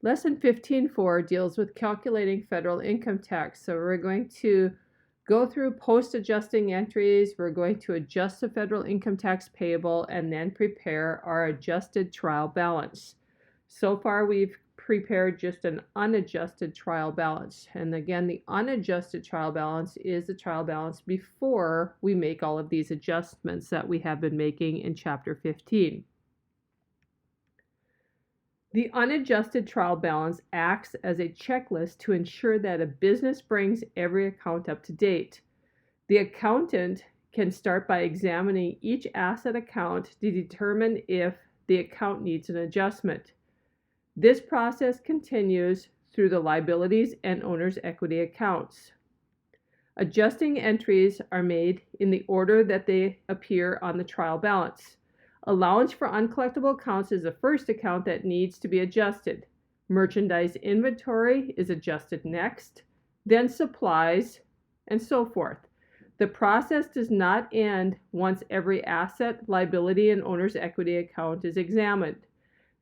Lesson 15.4 deals with calculating federal income tax. So we're going to go through post-adjusting entries. We're going to adjust the federal income tax payable and then prepare our adjusted trial balance. So far, we've prepared just an unadjusted trial balance. And again, the unadjusted trial balance is the trial balance before we make all of these adjustments that we have been making in Chapter 15. The unadjusted trial balance acts as a checklist to ensure that a business brings every account up to date. The accountant can start by examining each asset account to determine if the account needs an adjustment. This process continues through the liabilities and owner's equity accounts. Adjusting entries are made in the order that they appear on the trial balance. Allowance for uncollectible accounts is the first account that needs to be adjusted. Merchandise inventory is adjusted next, then supplies, and so forth. The process does not end once every asset, liability, and owner's equity account is examined.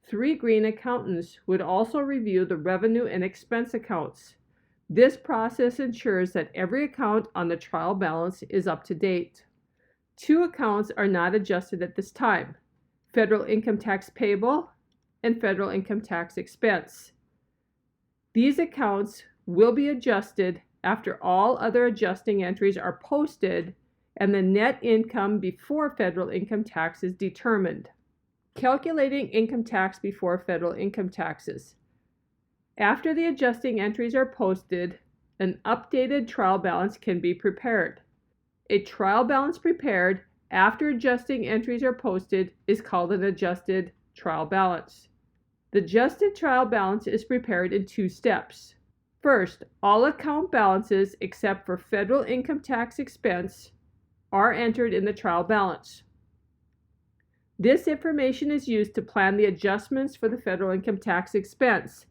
3 green accountants would also review the revenue and expense accounts. This process ensures that every account on the trial balance is up to date. 2 accounts are not adjusted at this time: federal income tax payable and federal income tax expense. These accounts will be adjusted after all other adjusting entries are posted and the net income before federal income tax is determined. Calculating income tax before federal income taxes. After the adjusting entries are posted, an updated trial balance can be prepared. A trial balance prepared after adjusting entries are posted is called an adjusted trial balance. The adjusted trial balance is prepared in 2 steps. First, all account balances except for federal income tax expense are entered in the trial balance. This information is used to plan the adjustments for the federal income tax expense.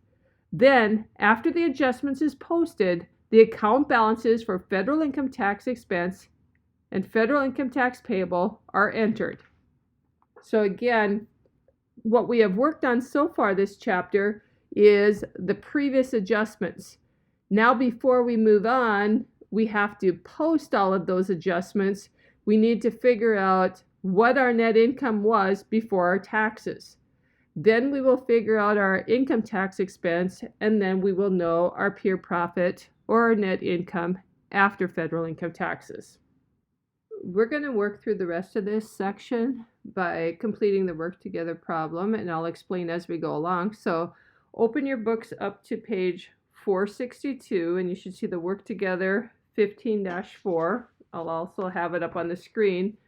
Then, after the adjustments is posted, the account balances for federal income tax expense and federal income tax payable are entered. So again, what we have worked on so far this chapter is the previous adjustments. Now, before we move on, we have to post all of those adjustments. We need to figure out what our net income was before our taxes. Then we will figure out our income tax expense, and then we will know our pure profit or our net income after federal income taxes. We're going to work through the rest of this section by completing the work together problem, and I'll explain as we go along. So open your books up to page 462, and you should see the work together 15-4. I'll also have it up on the screen.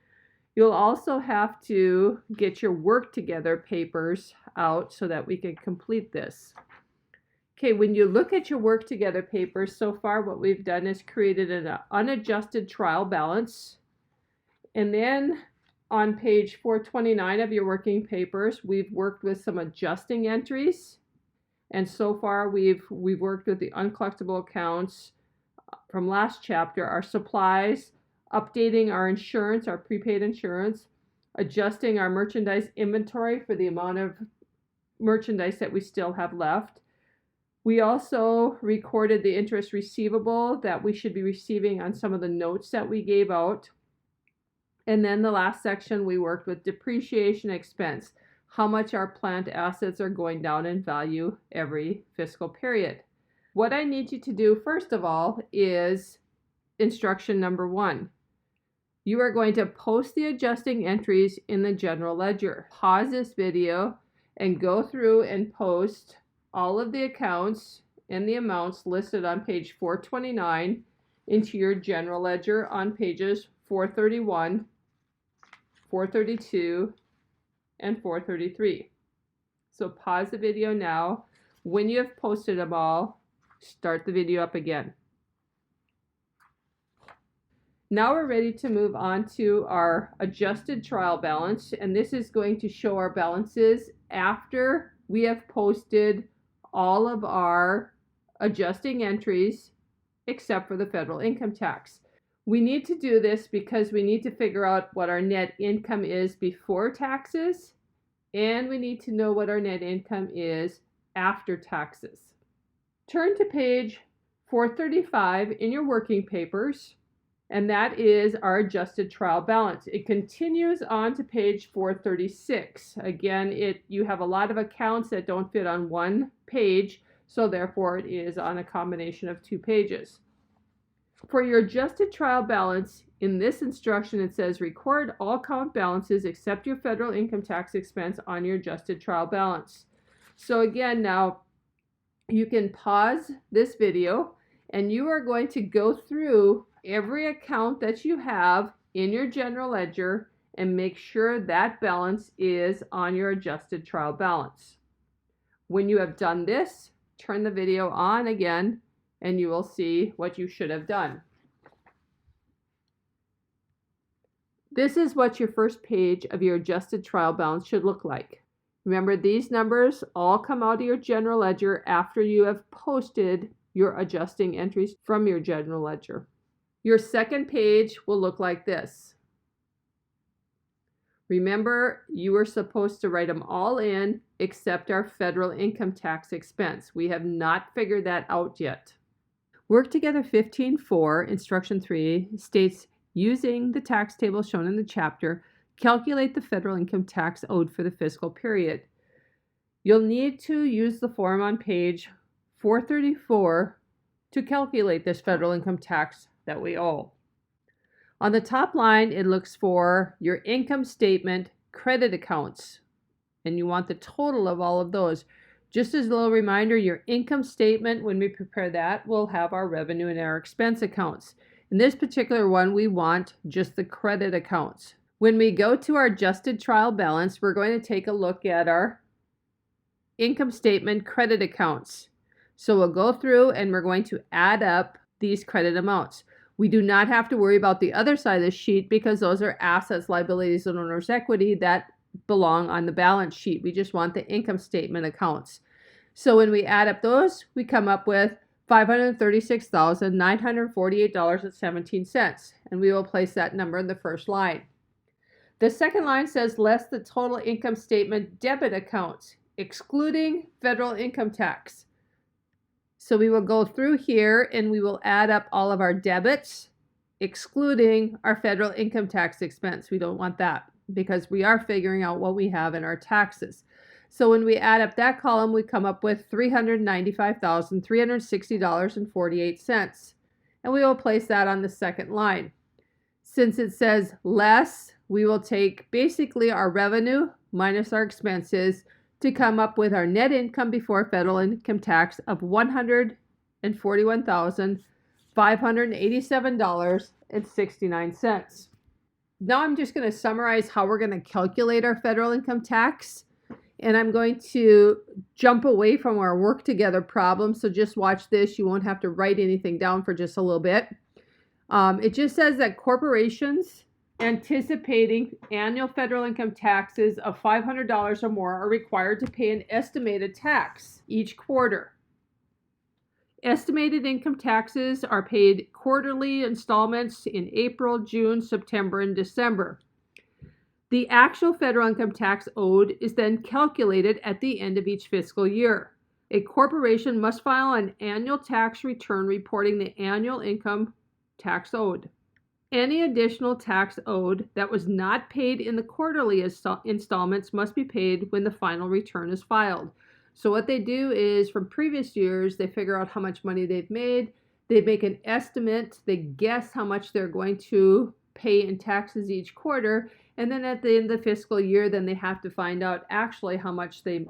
You'll also have to get your work together papers out so that we can complete this. Okay, when you look at your work together papers, so far what we've done is created an unadjusted trial balance. And then on page 429 of your working papers, we've worked with some adjusting entries. And so far we've worked with the uncollectible accounts from last chapter, our supplies, updating our insurance, our prepaid insurance, adjusting our merchandise inventory for the amount of merchandise that we still have left. We also recorded the interest receivable that we should be receiving on some of the notes that we gave out. And then the last section, we worked with depreciation expense, how much our plant assets are going down in value every fiscal period. What I need you to do, first of all, is instruction number 1. You are going to post the adjusting entries in the general ledger. Pause this video and go through and post all of the accounts and the amounts listed on page 429 into your general ledger on pages 431, 432, and 433. So pause the video now. When you have posted them all, start the video up again. Now we're ready to move on to our adjusted trial balance, and this is going to show our balances after we have posted all of our adjusting entries except for the federal income tax. We need to do this because we need to figure out what our net income is before taxes, and we need to know what our net income is after taxes. Turn to page 435 in your working papers, and that is our adjusted trial balance. It continues on to page 436. Again, you have a lot of accounts that don't fit on one page, so therefore it is on a combination of 2 pages. For your adjusted trial balance, in this instruction it says record all account balances except your federal income tax expense on your adjusted trial balance. So again, now you can pause this video and you are going to go through every account that you have in your general ledger and make sure that balance is on your adjusted trial balance. When you have done this, turn the video on again and you will see what you should have done. This is what your first page of your adjusted trial balance should look like. Remember, these numbers all come out of your general ledger after you have posted your adjusting entries from your general ledger. Your second page will look like this. Remember, you were supposed to write them all in except our federal income tax expense. We have not figured that out yet. Work Together 15.4, Instruction 3, states, using the tax table shown in the chapter, calculate the federal income tax owed for the fiscal period. You'll need to use the form on page 434 to calculate this federal income tax that we owe. On the top line, it looks for your income statement credit accounts, and you want the total of all of those. Just as a little reminder, your income statement, when we prepare that, will have our revenue and our expense accounts. In this particular one, we want just the credit accounts. When we go to our adjusted trial balance, we're going to take a look at our income statement credit accounts. So we'll go through and we're going to add up these credit amounts. We do not have to worry about the other side of the sheet because those are assets, liabilities, and owner's equity that belong on the balance sheet. We just want the income statement accounts. So when we add up those, we come up with $536,948.17, and we will place that number in the first line. The second line says less the total income statement debit accounts, excluding federal income tax. So we will go through here and we will add up all of our debits, excluding our federal income tax expense. We don't want that because we are figuring out what we have in our taxes. So when we add up that column, we come up with $395,360.48. And we will place that on the second line. Since it says less, we will take basically our revenue minus our expenses to come up with our net income before federal income tax of $141,587.69. Now I'm just going to summarize how we're going to calculate our federal income tax. And I'm going to jump away from our work together problem. So just watch this. You won't have to write anything down for just a little bit. It just says that corporations anticipating annual federal income taxes of $500 or more are required to pay an estimated tax each quarter. Estimated income taxes are paid quarterly installments in April, June, September, and December. The actual federal income tax owed is then calculated at the end of each fiscal year. A corporation must file an annual tax return reporting the annual income tax owed. Any additional tax owed that was not paid in the quarterly installments must be paid when the final return is filed. So what they do is from previous years, they figure out how much money they've made. They make an estimate. They guess how much they're going to pay in taxes each quarter. And then at the end of the fiscal year, then they have to find out actually how much they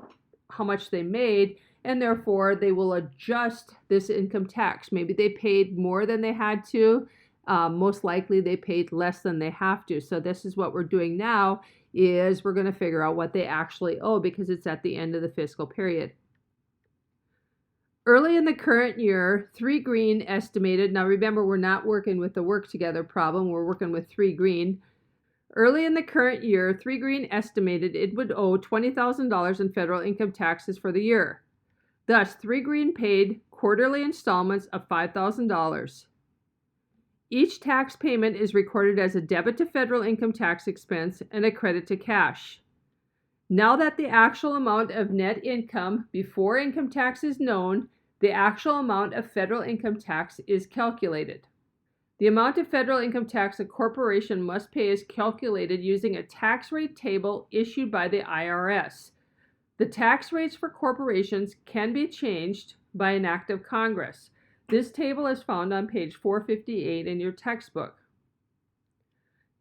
made. And therefore, they will adjust this income tax. Maybe they paid more than they had to. Most likely they paid less than they have to. So this is what we're doing now is we're going to figure out what they actually owe because it's at the end of the fiscal period. Early in the current year, 3 Green estimated, now remember we're not working with the work together problem, we're working with 3 Green. Early in the current year, 3 Green estimated it would owe $20,000 in federal income taxes for the year. Thus, 3 Green paid quarterly installments of $5,000. Each tax payment is recorded as a debit to federal income tax expense and a credit to cash. Now that the actual amount of net income before income tax is known, the actual amount of federal income tax is calculated. The amount of federal income tax a corporation must pay is calculated using a tax rate table issued by the IRS. The tax rates for corporations can be changed by an act of Congress. This table is found on page 458 in your textbook.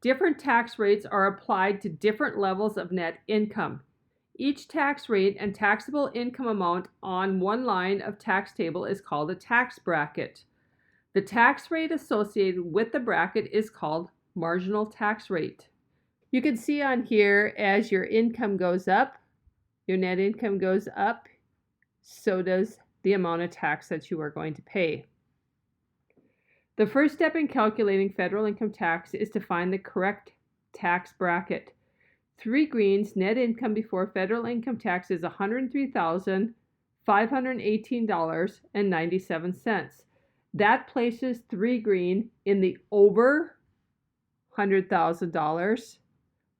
Different tax rates are applied to different levels of net income. Each tax rate and taxable income amount on one line of tax table is called a tax bracket. The tax rate associated with the bracket is called marginal tax rate. You can see on here, as your income goes up, your net income goes up, so does the amount of tax that you are going to pay. The first step in calculating federal income tax is to find the correct tax bracket. 3 Green's net income before federal income tax is $103,518.97. That places 3 Green in the over $100,000,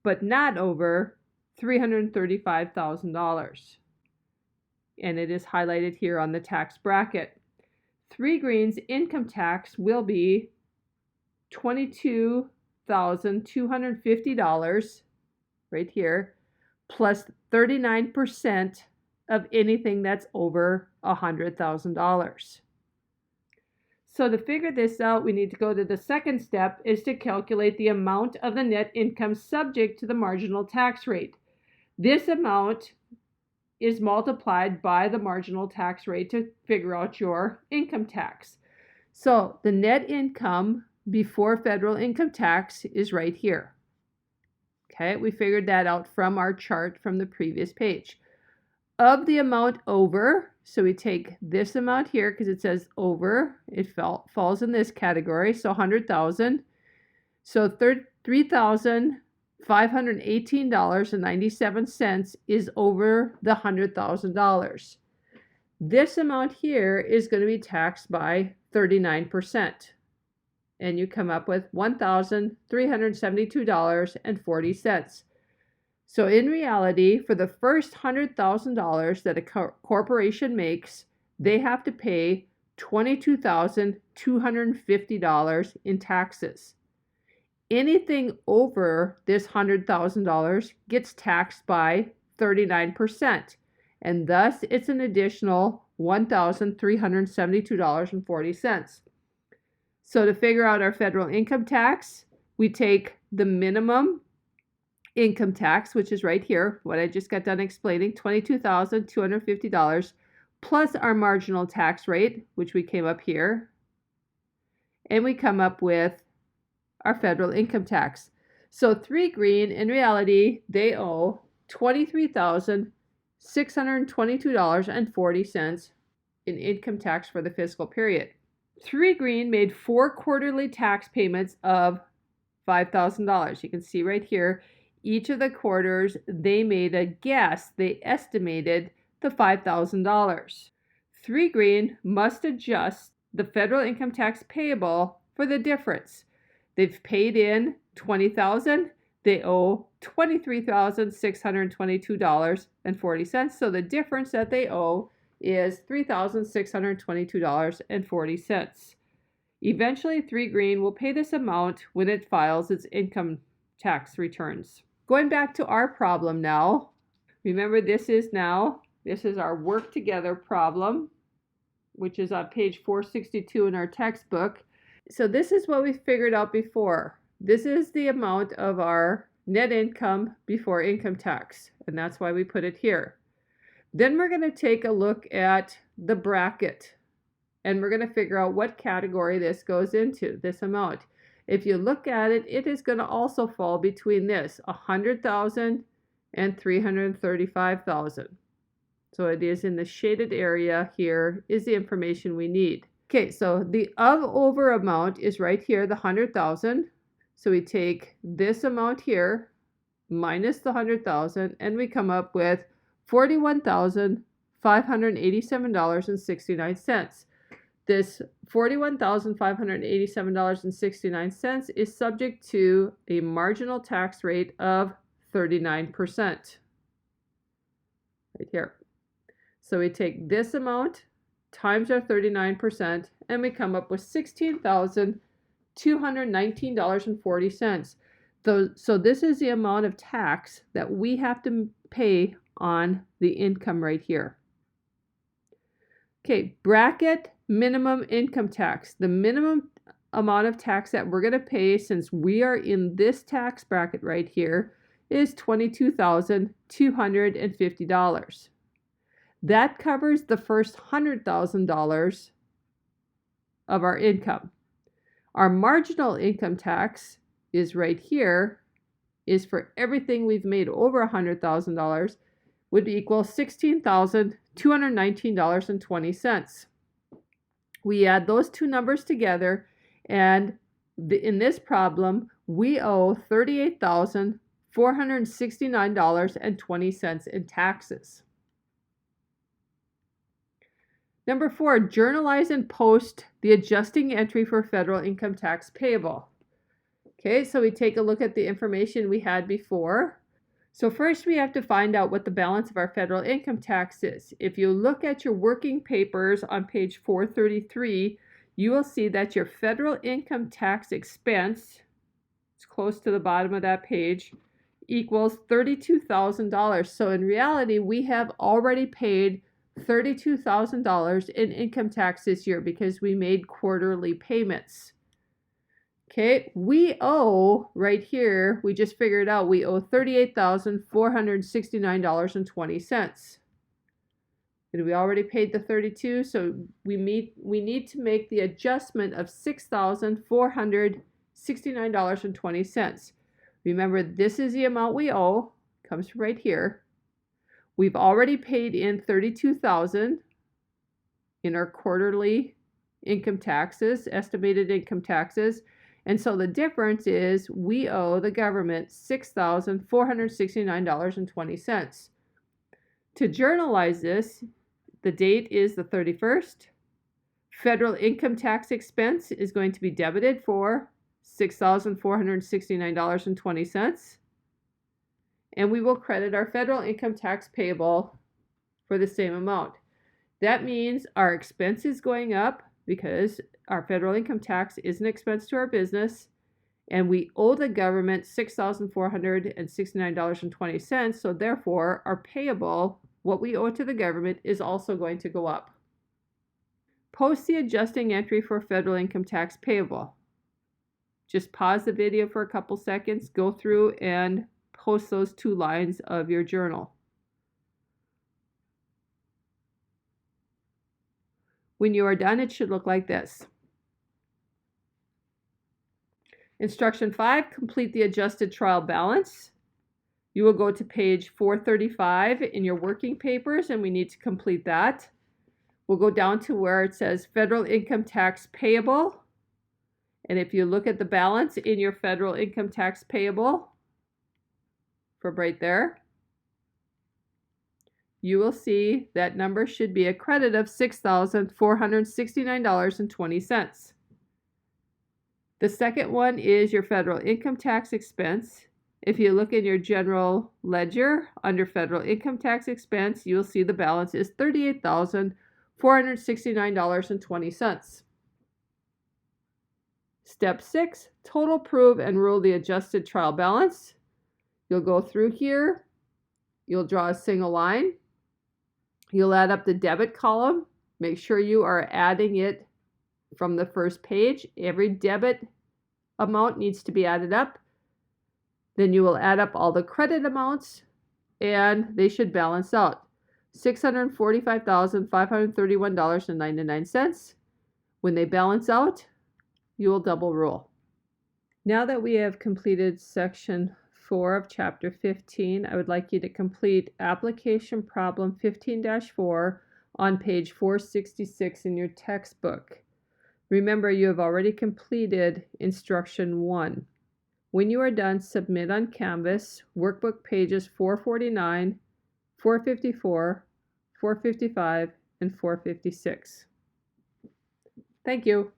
but not over $335,000. And it is highlighted here on the tax bracket. 3 Green's income tax will be $22,250 right here, plus 39% of anything that's over $100,000. So to figure this out, we need to go to the second step, is to calculate the amount of the net income subject to the marginal tax rate. This amount is multiplied by the marginal tax rate to figure out your income tax. So the net income before federal income tax is right here. Okay, we figured that out from our chart from the previous page. Of the amount over, so we take this amount here because it says over, it falls in this category, so 100,000. So $3,518.97 is over the $100,000. This amount here is going to be taxed by 39%. And you come up with $1,372.40. So in reality, for the first $100,000 that a corporation makes, they have to pay $22,250 in taxes. Anything over this $100,000 gets taxed by 39%, and thus it's an additional $1,372.40. So to figure out our federal income tax, we take the minimum income tax, which is right here, what I just got done explaining, $22,250, plus our marginal tax rate, which we came up here, and we come up with our federal income tax. So 3 Green, in reality, they owe $23,622.40 in income tax for the fiscal period. 3 Green made 4 quarterly tax payments of $5,000. You can see right here, each of the quarters, they made a guess. They estimated the $5,000. 3 Green must adjust the federal income tax payable for the difference. They've paid in $20,000. They owe $23,622.40. So the difference that they owe is $3,622.40. Eventually, 3 Green will pay this amount when it files its income tax returns. Going back to our problem now, remember this is our work together problem, which is on page 462 in our textbook. So this is what we figured out before. This is the amount of our net income before income tax, and that's why we put it here. Then we're going to take a look at the bracket, and we're going to figure out what category this goes into, this amount. If you look at it, it is going to also fall between this, $100,000 and $335,000. So it is in the shaded area here is the information we need. Okay, so the over amount is right here, the $100,000. So we take this amount here minus the $100,000, and we come up with $41,587.69. This $41,587.69 is subject to a marginal tax rate of 39%. right here. So we take this amount times our 39%, and we come up with $16,219.40. So this is the amount of tax that we have to pay on the income right here. Okay, bracket minimum income tax. The minimum amount of tax that we're going to pay, since we are in this tax bracket right here, is $22,250. That covers the first $100,000 of our income. Our marginal income tax is right here, is for everything we've made over $100,000, would equal $16,219.20. We add those two numbers together, and in this problem, we owe $38,469.20 in taxes. Number 4, journalize and post the adjusting entry for federal income tax payable. Okay, so we take a look at the information we had before. So first we have to find out what the balance of our federal income tax is. If you look at your working papers on page 433, you will see that your federal income tax expense, it's close to the bottom of that page, equals $32,000. So in reality, we have already paid $32,000 in income tax this year because we made quarterly payments. Okay, we owe right here, we just figured out we owe $38,469.20. And we already paid the 32, so we need to make the adjustment of $6,469.20. Remember, this is the amount we owe, comes right here. We've already paid in $32,000 in our quarterly income taxes, estimated income taxes. And so the difference is we owe the government $6,469.20. To journalize this, the date is the 31st. Federal income tax expense is going to be debited for $6,469.20. And we will credit our federal income tax payable for the same amount. That means our expense is going up because our federal income tax is an expense to our business, and we owe the government $6,469.20, so therefore our payable, what we owe to the government, is also going to go up. Post the adjusting entry for federal income tax payable. Just pause the video for a couple seconds, go through and post those 2 lines of your journal. When you are done, it should look like this. Instruction 5, complete the adjusted trial balance. You will go to page 435 in your working papers, and we need to complete that. We'll go down to where it says federal income tax payable. And if you look at the balance in your federal income tax payable, from right there, you will see that number should be a credit of $6,469.20. The second one is your federal income tax expense. If you look in your general ledger under federal income tax expense, you'll see the balance is $38,469.20. Step 6, total, prove, and rule the adjusted trial balance. You'll go through here, you'll draw a single line, you'll add up the debit column, make sure you are adding it from the first page. Every debit amount needs to be added up. Then you will add up all the credit amounts, and they should balance out. $645,531.99. When they balance out, you will double rule. Now that we have completed section 4 of chapter 15, I would like you to complete application problem 15-4 on page 466 in your textbook. Remember, you have already completed instruction 1. When you are done, submit on Canvas workbook pages 449, 454, 455, and 456. Thank you.